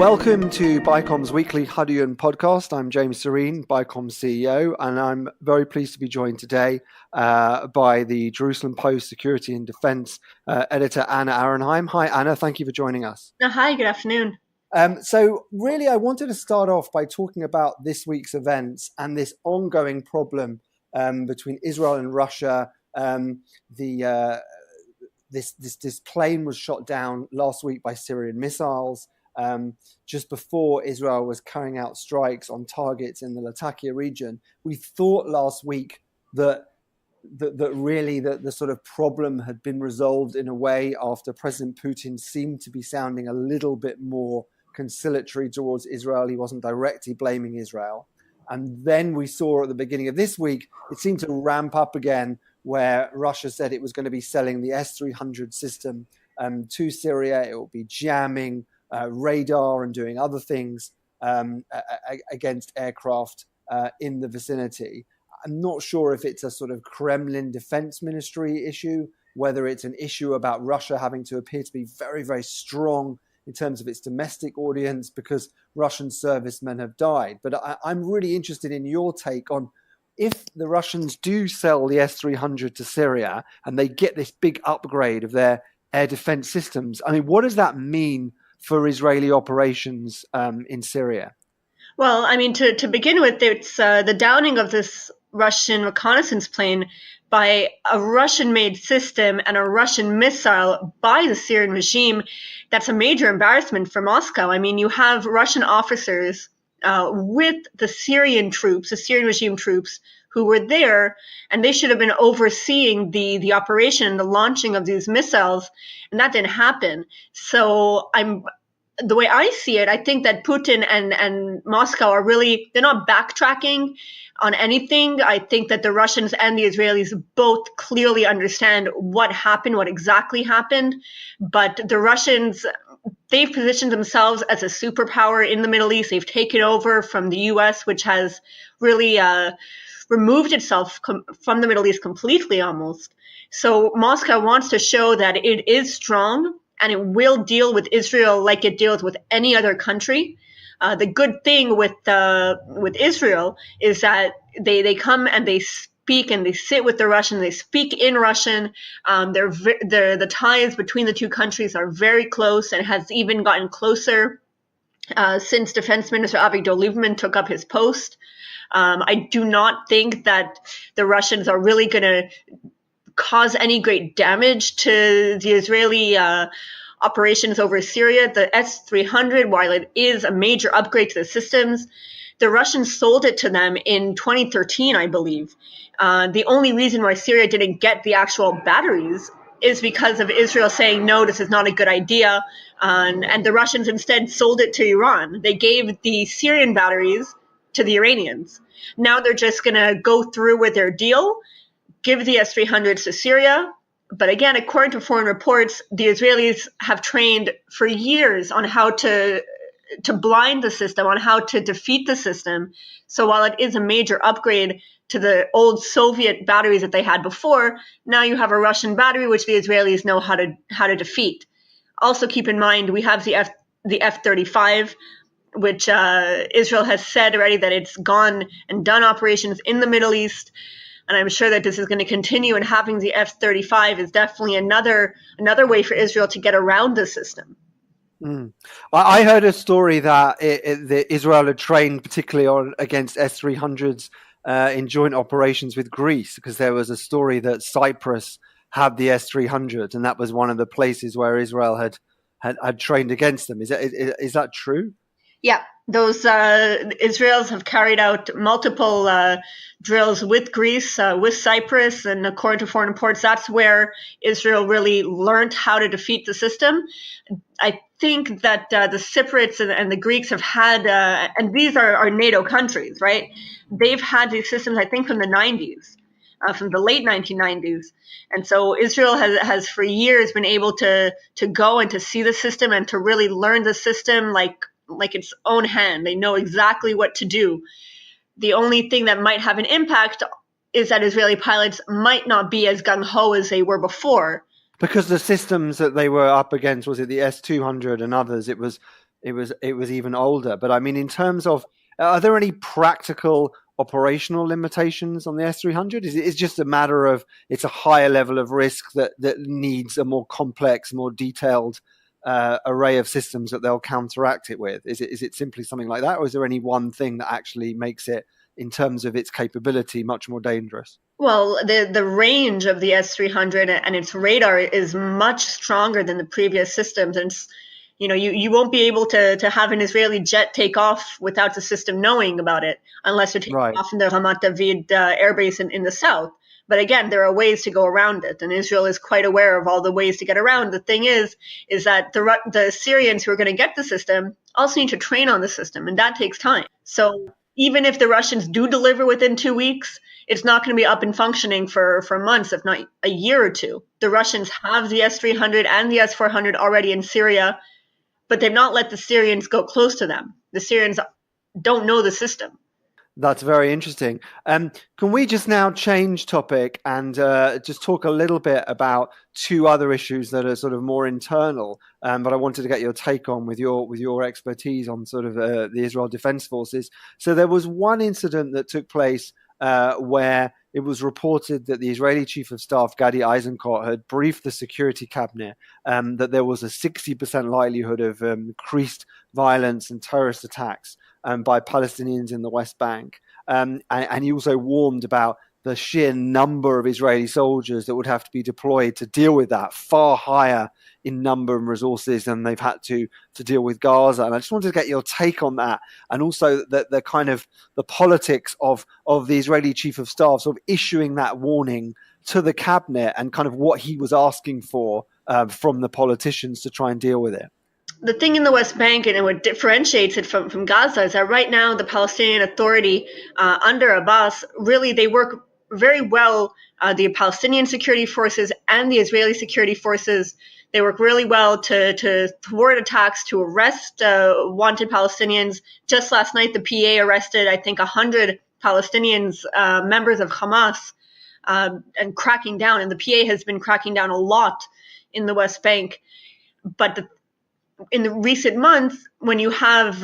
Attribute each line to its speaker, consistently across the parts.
Speaker 1: Welcome to BICOM's weekly Hudyon podcast. I'm James Sorene, BICOM's CEO, and I'm very pleased to be joined today by the Jerusalem Post Security and Defense editor, Anna Ahronheim. Hi, Anna. Thank you for joining us.
Speaker 2: Hi, good afternoon.
Speaker 1: So really, I wanted to start off by talking about this week's events and this ongoing problem between Israel and Russia. This plane was shot down last week by Syrian missiles. Just before Israel was carrying out strikes on targets in the Latakia region. We thought last week that really the sort of problem had been resolved in a way after President Putin seemed to be sounding a little bit more conciliatory towards Israel. He wasn't directly blaming Israel. And then we saw at the beginning of this week, it seemed to ramp up again, where Russia said it was going to be selling the S-300 system to Syria. It will be jamming radar and doing other things against aircraft in the vicinity. I'm not sure if it's a sort of Kremlin defense ministry issue, whether it's an issue about Russia having to appear to be very, very strong in terms of its domestic audience because Russian servicemen have died. But I'm really interested in your take on if the Russians do sell the S-300 to Syria and they get this big upgrade of their air defense systems. I mean, what does that mean for Israeli operations in Syria?
Speaker 2: Well, I mean, to begin with, it's the downing of this Russian reconnaissance plane by a Russian-made system and a Russian missile by the Syrian regime. That's a major embarrassment for Moscow. I mean, you have Russian officers with the Syrian troops, the Syrian regime troops, who were there, and they should have been overseeing the operation, the launching of these missiles, and that didn't happen. So the way I see it, I think that Putin and Moscow are really, they're not backtracking on anything. I think that the Russians and the Israelis both clearly understand what happened, what exactly happened, but the Russians, they've positioned themselves as a superpower in the Middle East. They've taken over from the U.S., which has really removed itself from the Middle East completely almost. So Moscow wants to show that it is strong and it will deal with Israel like it deals with any other country. The good thing with Israel is that they come and they speak and they sit with the Russians. They speak in Russian. The ties between the two countries are very close and has even gotten closer since Defense Minister Avigdor Lieberman took up his post. I do not think that the Russians are really going to cause any great damage to the Israeli operations over Syria. The S-300, while it is a major upgrade to the systems, the Russians sold it to them in 2013, I believe. The only reason why Syria didn't get the actual batteries is because of Israel saying, no, this is not a good idea. And the Russians instead sold it to Iran. They gave the Syrian batteries to the Iranians. Now they're just going to go through with their deal, give the S-300s to Syria. But again, according to foreign reports, the Israelis have trained for years on how to blind the system, on how to defeat the system. So while it is a major upgrade to the old Soviet batteries that they had before, now you have a Russian battery which the Israelis know how to defeat. Also keep in mind, we have the F-35, which Israel has said already that it's gone and done operations in the Middle East. And I'm sure that this is going to continue, and having the F-35 is definitely another way for Israel to get around the system.
Speaker 1: I heard a story that Israel had trained particularly against S-300s in joint operations with Greece, because there was a story that Cyprus had the S-300, and that was one of the places where Israel had trained against them. Is that true?
Speaker 2: Yeah, those Israelis have carried out multiple drills with Greece, with Cyprus, and according to foreign reports, that's where Israel really learned how to defeat the system. I think that the Cypriots and the Greeks have had, and these are NATO countries, right? They've had these systems, I think, from the 90s. From the late 1990s. And so Israel has for years been able to go and to see the system and to really learn the system like its own hand. They know exactly what to do. The only thing that might have an impact is that Israeli pilots might not be as gung-ho as they were before.
Speaker 1: Because the systems that they were up against, was it the S-200 and others, it was it was even older. But I mean, in terms of, are there any practical operational limitations on the S-300? Is it just a matter of it's a higher level of risk that needs a more complex, more detailed array of systems that they'll counteract it with? Is it simply something like that, or is there any one thing that actually makes it, in terms of its capability, much more dangerous?
Speaker 2: Well, the range of the S-300 and its radar is much stronger than the previous systems, and you won't be able to have an Israeli jet take off without the system knowing about it, unless you're taking off from the Ramat David airbase in the south. But again, there are ways to go around it, and Israel is quite aware of all the ways to get around. The thing is that the Syrians who are going to get the system also need to train on the system, and that takes time. So even if the Russians do deliver within 2 weeks, it's not going to be up and functioning for months, if not a year or two. The Russians have the S-300 and the S-400 already in Syria, but they've not let the Syrians go close to them. The Syrians don't know the system.
Speaker 1: That's very interesting. Can we just now change topic and just talk a little bit about two other issues that are sort of more internal, but I wanted to get your take on with your expertise on sort of the Israel Defense Forces. So there was one incident that took place where it was reported that the Israeli Chief of Staff, Gadi Eisenkot, had briefed the Security Cabinet that there was a 60% likelihood of increased violence and terrorist attacks by Palestinians in the West Bank. And he also warned about the sheer number of Israeli soldiers that would have to be deployed to deal with that, far higher in number and resources than they've had to deal with Gaza. And I just wanted to get your take on that, and also the kind of the politics of the Israeli Chief of Staff sort of issuing that warning to the cabinet, and kind of what he was asking for from the politicians to try and deal with it.
Speaker 2: The thing in the West Bank, and what differentiates it from Gaza, is that right now the Palestinian Authority under Abbas, really they work very well. The Palestinian security forces and the Israeli security forces, they work really well to thwart attacks, to arrest wanted Palestinians. Just last night, the PA arrested, I think, 100 Palestinians, members of Hamas, and cracking down. And the PA has been cracking down a lot in the West Bank. But in the recent months, when you have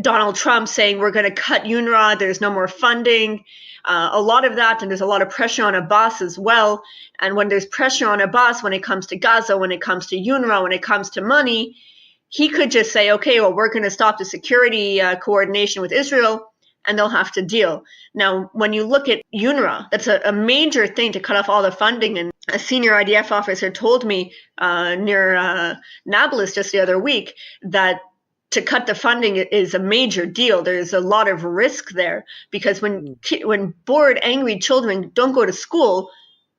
Speaker 2: Donald Trump saying we're going to cut UNRWA, there's no more funding, a lot of that, and there's a lot of pressure on Abbas as well. And when there's pressure on Abbas, when it comes to Gaza, when it comes to UNRWA, when it comes to money, he could just say, okay, well, we're going to stop the security coordination with Israel, and they'll have to deal. Now, when you look at UNRWA, that's a major thing to cut off all the funding. And a senior IDF officer told me near Nablus just the other week that to cut the funding is a major deal. There's a lot of risk there, because when bored, angry children don't go to school,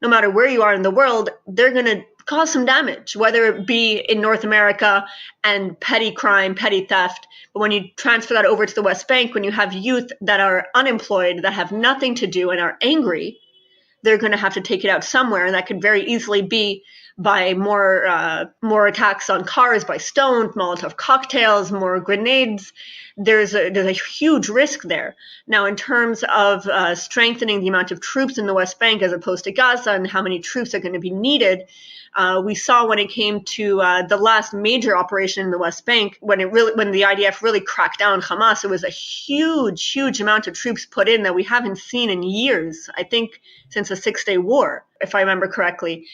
Speaker 2: no matter where you are in the world, they're going to cause some damage, whether it be in North America and petty crime, petty theft. But when you transfer that over to the West Bank, when you have youth that are unemployed, that have nothing to do and are angry, they're going to have to take it out somewhere. And that could very easily be by more attacks on cars, by stones, Molotov cocktails, more grenades. There's a huge risk there. Now, in terms of strengthening the amount of troops in the West Bank as opposed to Gaza, and how many troops are going to be needed, we saw when it came to the last major operation in the West Bank, when the IDF really cracked down on Hamas, it was a huge amount of troops put in that we haven't seen in years, I think since the 6-Day War, if I remember correctly.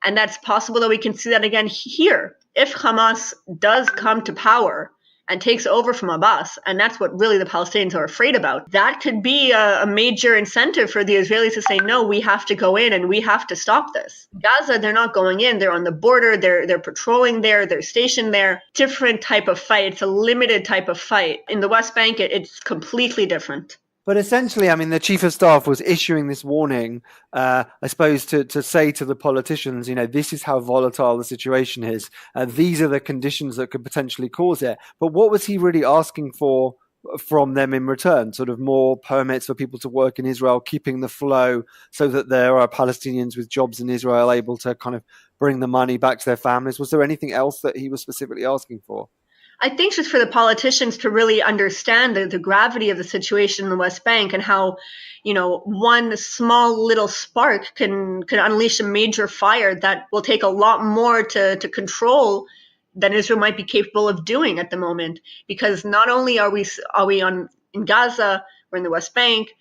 Speaker 2: And that's possible that we can see that again here. If Hamas does come to power and takes over from Abbas, and that's what really the Palestinians are afraid about, that could be a major incentive for the Israelis to say, no, we have to go in and we have to stop this. Gaza, they're not going in. They're on the border. They're patrolling there. They're stationed there. Different type of fight. It's a limited type of fight. In the West Bank, it's completely different.
Speaker 1: But essentially, I mean, the Chief of Staff was issuing this warning, I suppose, to say to the politicians, this is how volatile the situation is. These are the conditions that could potentially cause it. But what was he really asking for from them in return? Sort of more permits for people to work in Israel, keeping the flow so that there are Palestinians with jobs in Israel able to kind of bring the money back to their families. Was there anything else that he was specifically asking for?
Speaker 2: I think just for the politicians to really understand the gravity of the situation in the West Bank, and how, one small little spark can unleash a major fire that will take a lot more to control, than Israel might be capable of doing at the moment. Because not only are we in Gaza, we're in the West Bank,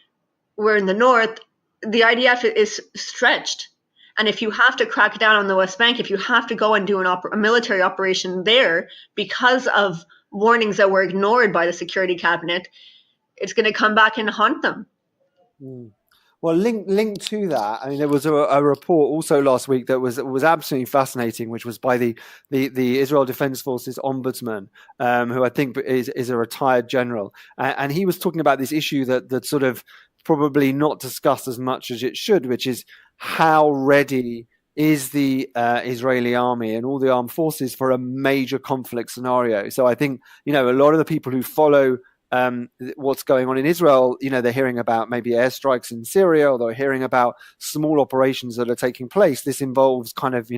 Speaker 2: we're in the north, the IDF is stretched. And if you have to crack down on the West Bank, if you have to go and do a military operation there because of warnings that were ignored by the Security Cabinet, it's going to come back and haunt them.
Speaker 1: Well, linked to that, I mean, there was a report also last week that was absolutely fascinating, which was by the Israel Defense Forces ombudsman, who I think is a retired general, and he was talking about this issue that sort of probably not discussed as much as it should, which is how ready is the Israeli army and all the armed forces for a major conflict scenario. So I think, a lot of the people who follow what's going on in Israel, they're hearing about maybe airstrikes in Syria, or they're hearing about small operations that are taking place. This involves kind of,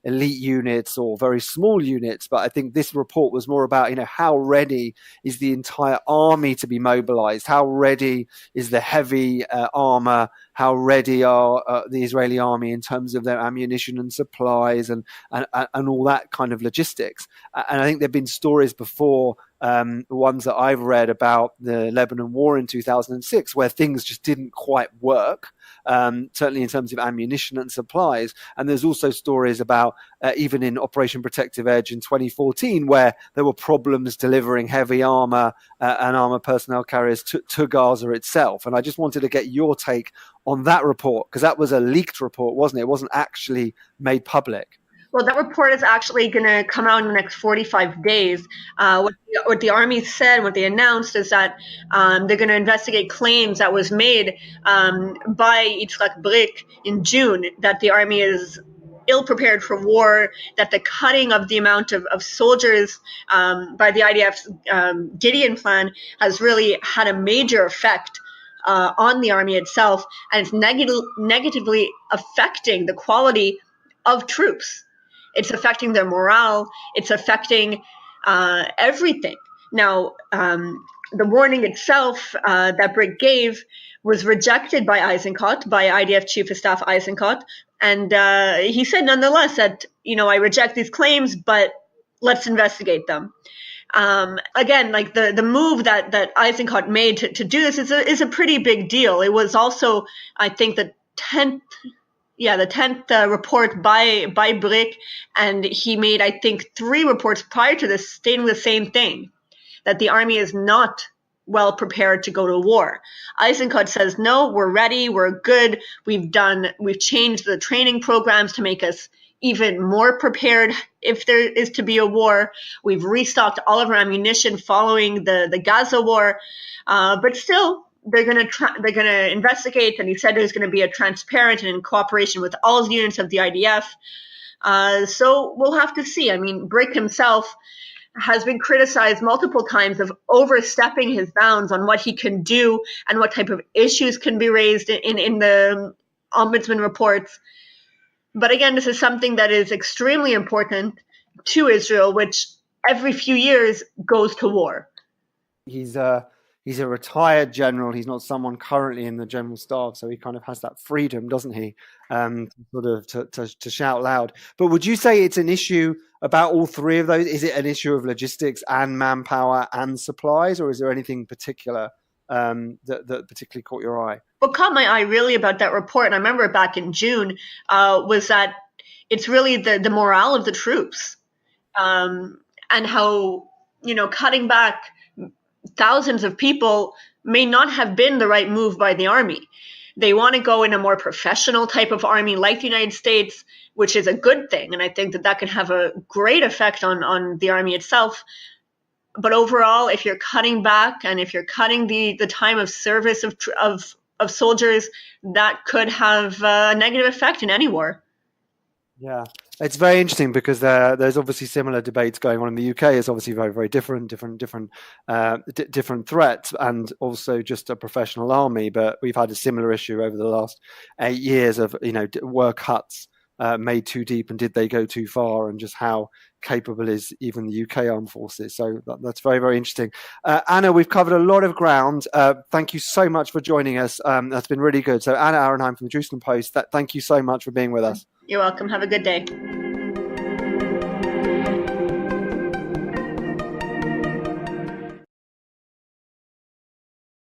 Speaker 1: elite units or very small units. But I think this report was more about, how ready is the entire army to be mobilized? How ready is the heavy armor? How ready are the Israeli army in terms of their ammunition and supplies and all that kind of logistics? And I think there have been stories before, ones that I've read about the Lebanon war in 2006, where things just didn't quite work, certainly in terms of ammunition and supplies. And there's also stories about even in Operation Protective Edge in 2014, where there were problems delivering heavy armor and armor personnel carriers to Gaza itself. And I just wanted to get your take on that report, because that was a leaked report, wasn't it? It wasn't actually made public.
Speaker 2: Well, that report is actually going to come out in the next 45 days. What the Army said, what they announced, is that they're going to investigate claims that was made by Yitzhak Brik in June that the Army is ill-prepared for war, that the cutting of the amount of soldiers by the IDF's Gideon Plan has really had a major effect on the Army itself, and it's negatively affecting the quality of troops. It's affecting their morale. It's affecting everything. Now, the warning itself that Brig gave was rejected by Eisenkot, by IDF Chief of Staff Eisenkot. And he said, nonetheless, that, I reject these claims, but let's investigate them. Again, like the move that Eisenkot made to do this is a pretty big deal. It was also, I think, the 10th report by Brik, and he made, I think, 3 reports prior to this stating the same thing, that the Army is not well prepared to go to war. Eisenkot says, no, we're ready, we're good, we've changed the training programs to make us even more prepared if there is to be a war. We've restocked all of our ammunition following the Gaza war, but still, they're going to investigate, and he said there's going to be a transparent and in cooperation with all the units of the IDF. So we'll have to see. I mean, Brik himself has been criticized multiple times of overstepping his bounds on what he can do and what type of issues can be raised in the ombudsman reports. But again, this is something that is extremely important to Israel, which every few years goes to war.
Speaker 1: He's a retired general. He's not someone currently in the general staff, so he kind of has that freedom, doesn't he, to shout loud. But would you say it's an issue about all 3 of those? Is it an issue of logistics and manpower and supplies, or is there anything particular that particularly caught your eye?
Speaker 2: What caught my eye really about that report, and I remember it back in June, was that it's really the morale of the troops, and how, cutting back thousands of people may not have been the right move by the Army. They want to go in a more professional type of army like the United States, which is a good thing. And I think that can have a great effect on the Army itself. But overall, if you're cutting back and if you're cutting the time of service of soldiers, that could have a negative effect in any war.
Speaker 1: Yeah, it's very interesting because there's obviously similar debates going on in the UK. It's obviously very, very different threats, and also just a professional army. But we've had a similar issue over the last 8 years of, were cuts made too deep, and did they go too far, and just how capable is even the UK armed forces. So that's very, very interesting. Anna, we've covered a lot of ground. Thank you so much for joining us. That's been really good. So Anna Ahronheim from the Jerusalem Post, thank you so much for being with us.
Speaker 2: You're welcome. Have a good day.